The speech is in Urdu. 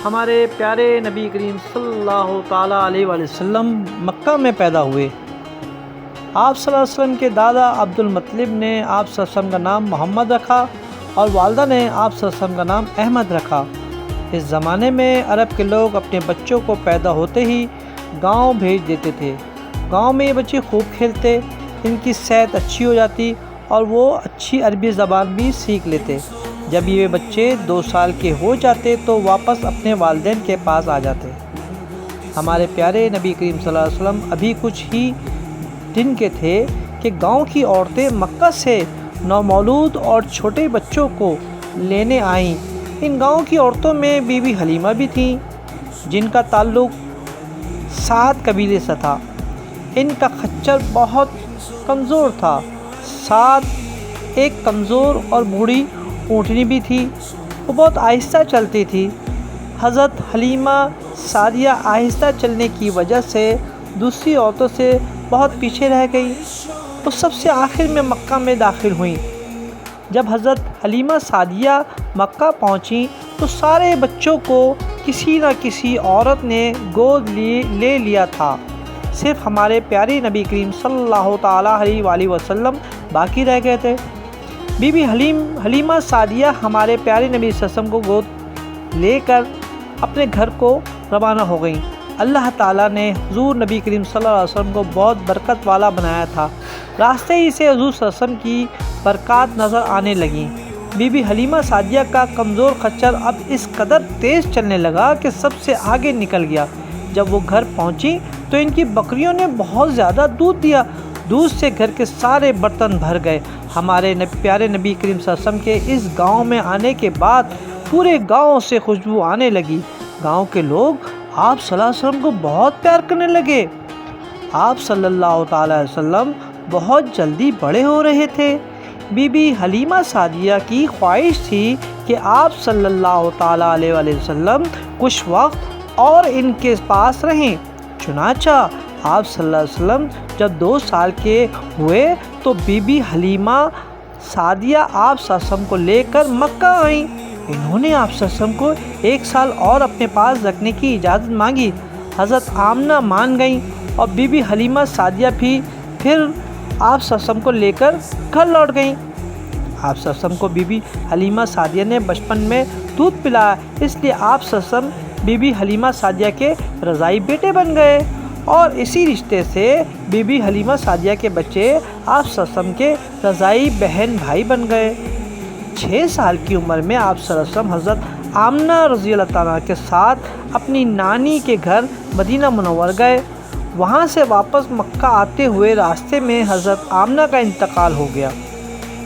ہمارے پیارے نبی کریم صلی اللہ تعالیٰ علیہ وآلہ وسلم مکہ میں پیدا ہوئے۔ آپ صلی اللہ علیہ وسلم کے دادا عبد المطلب نے آپ صلی اللہ علیہ وسلم کا نام محمد رکھا اور والدہ نے آپ صلی اللہ علیہ وسلم کا نام احمد رکھا۔ اس زمانے میں عرب کے لوگ اپنے بچوں کو پیدا ہوتے ہی گاؤں بھیج دیتے تھے۔ گاؤں میں یہ بچے خوب کھیلتے، ان کی صحت اچھی ہو جاتی اور وہ اچھی عربی زبان بھی سیکھ لیتے۔ جب یہ بچے 2 سال کے ہو جاتے تو واپس اپنے والدین کے پاس آ جاتے۔ ہمارے پیارے نبی کریم صلی اللہ علیہ وسلم ابھی کچھ ہی دن کے تھے کہ گاؤں کی عورتیں مکہ سے نومولود اور چھوٹے بچوں کو لینے آئیں۔ ان گاؤں کی عورتوں میں بی بی حلیمہ بھی تھیں، جن کا تعلق سعد قبیلے سے تھا۔ ان کا خچر بہت کمزور تھا۔ سعد ایک کمزور اور بوڑھی اونٹنی بھی تھی، وہ بہت آہستہ چلتی تھی۔ حضرت حلیمہ سعدیہ آہستہ چلنے کی وجہ سے دوسری عورتوں سے بہت پیچھے رہ گئی۔ وہ سب سے آخر میں مکہ میں داخل ہوئیں۔ جب حضرت حلیمہ سعدیہ مکہ پہنچیں تو سارے بچوں کو کسی نہ کسی عورت نے گود لے لیا تھا۔ صرف ہمارے پیارے نبی کریم صلی اللہ تعالیٰ علیہ وآلہ وسلم باقی رہ گئے تھے۔ بی بی حلیمہ سعدیہ ہمارے پیارے نبی صلی اللہ علیہ وسلم کو گود لے کر اپنے گھر کو روانہ ہو گئیں۔ اللہ تعالیٰ نے حضور نبی کریم صلی اللہ علیہ وسلم کو بہت برکت والا بنایا تھا۔ راستے ہی سے حضور صلی اللہ علیہ وسلم کی برکات نظر آنے لگیں۔ بی بی حلیمہ سعدیہ کا کمزور خچر اب اس قدر تیز چلنے لگا کہ سب سے آگے نکل گیا۔ جب وہ گھر پہنچی تو ان کی بکریوں نے بہت زیادہ دودھ دیا۔ دودھ سے گھر کے سارے برتن بھر گئے۔ ہمارے پیارے نبی کریم صلی اللہ علیہ وسلم کے اس گاؤں میں آنے کے بعد پورے گاؤں سے خوشبو آنے لگی۔ گاؤں کے لوگ آپ صلی اللہ علیہ وسلم کو بہت پیار کرنے لگے۔ آپ صلی اللہ تعالیٰ علیہ وسلم بہت جلدی بڑے ہو رہے تھے۔ بی بی حلیمہ سعدیہ کی خواہش تھی کہ آپ صلی اللہ تعالیٰ علیہ وآلہ وسلم کچھ وقت اور ان کے پاس رہیں۔ چنانچہ آپ صلی اللہ علیہ وسلم جب 2 سال کے ہوئے تو بی بی حلیمہ سعدیہ آپ صلی اللہ علیہ وسلم کو لے کر مکہ آئیں۔ انہوں نے آپ صلی اللہ علیہ وسلم کو 1 سال اور اپنے پاس رکھنے کی اجازت مانگی۔ حضرت آمنہ مان گئیں اور بی بی حلیمہ سعدیہ بھی پھر آپ صلی اللہ علیہ وسلم کو لے کر گھر لوٹ گئیں۔ آپ صلی اللہ علیہ وسلم کو بی بی حلیمہ سعدیہ نے بچپن میں دودھ پلایا، اس لیے آپ صلی اللہ علیہ وسلم بی بی حلیمہ سعدیہ کے رضاعی بیٹے بن گئے اور اسی رشتے سے بی بی حلیمہ سعدیہ کے بچے آپ صلی اللہ علیہ وسلم کے رضاعی بہن بھائی بن گئے۔ 6 سال کی عمر میں آپ صلی اللہ علیہ وسلم حضرت آمنہ رضی اللہ تعالیٰ کے ساتھ اپنی نانی کے گھر مدینہ منور گئے۔ وہاں سے واپس مکہ آتے ہوئے راستے میں حضرت آمنہ کا انتقال ہو گیا۔